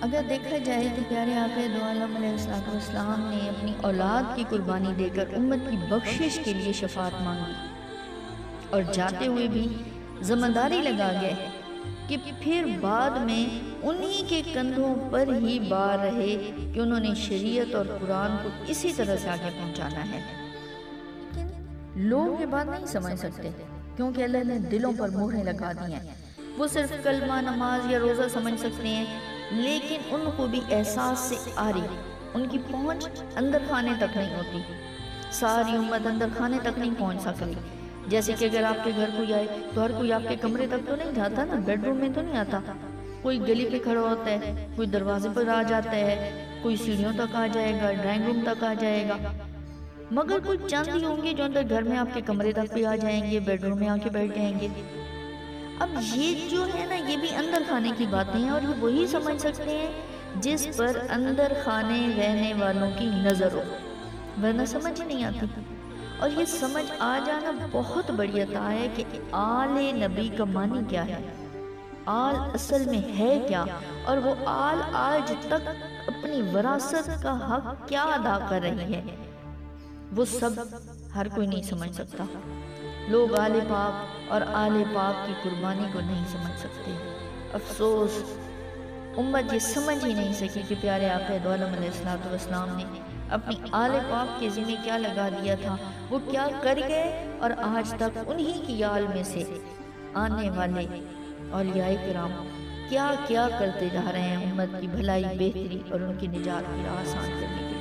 اگر دیکھا جائے تو پیارے آقا دو عالم علیہ السلام نے اپنی اولاد کی قربانی دے کر امت کی بخشش کے لیے شفاعت مانگی، اور جاتے ہوئے بھی ذمہ داری لگا گئے کہ پھر بعد میں انہی کے کندھوں پر ہی بار رہے کہ انہوں نے شریعت اور قرآن کو اسی طرح سے آگے پہنچانا ہے۔ لوگ یہ بات نہیں سمجھ سکتے کیونکہ اللہ نے دلوں پر مہریں لگا دی ہیں۔ وہ صرف کلمہ، نماز یا روزہ سمجھ سکتے ہیں، لیکن ان کو بھی احساس سے آری، ان کی پہنچ اندر خانے تک نہیں ہوتی۔ ساری امت اندر خانے تک نہیں پہنچ سکتی۔ جیسے کہ اگر آپ کے گھر کوئی آئے تو ہر کوئی آپ کے کمرے تک تو نہیں جاتا نا، بیڈ روم میں تو نہیں آتا۔ کوئی گلی پہ کھڑا ہوتا ہے، کوئی دروازے پر آ جاتا ہے، کوئی سیڑھیوں تک آ جائے گا، ڈرائنگ روم تک آ جائے گا، مگر کوئی چند ہی ہوں گے جو اندر گھر میں آپ کے کمرے تک بھی آ جائیں گے، بیڈ روم میں آ کے بیٹھ جائیں گے۔ اب یہ جو ہے نا، یہ بھی اندر خانے کی باتیں ہیں، اور یہ وہی سمجھ سکتے ہیں جس پر اندر خانے رہنے والوں کی نظر ہو، ورنہ سمجھ ہی نہیں آتی۔ اور یہ سمجھ آ جانا بہت بڑی عطا ہے کہ آل نبی کا معنی کیا ہے، آل اصل میں ہے کیا، اور وہ آل آج تک اپنی وراثت کا حق کیا ادا کر رہی ہے، وہ سب ہر کوئی نہیں سمجھ سکتا۔ لوگ آل پاک اور آل پاک کی قربانی کو نہیں سمجھ سکتے۔ افسوس، امت یہ سمجھ ہی نہیں سکی کہ پیارے آقا دو عالم علیہ السلام نے اپنی آل پاک کے ذمہ کیا لگا دیا تھا، وہ کیا کر گئے، اور آج تک انہی کی آل میں سے آنے والے اولیاء کرام کیا کیا کرتے جا رہے ہیں امت کی بھلائی، بہتری اور ان کی نجات کی راہ آسان کرنے کے لیے۔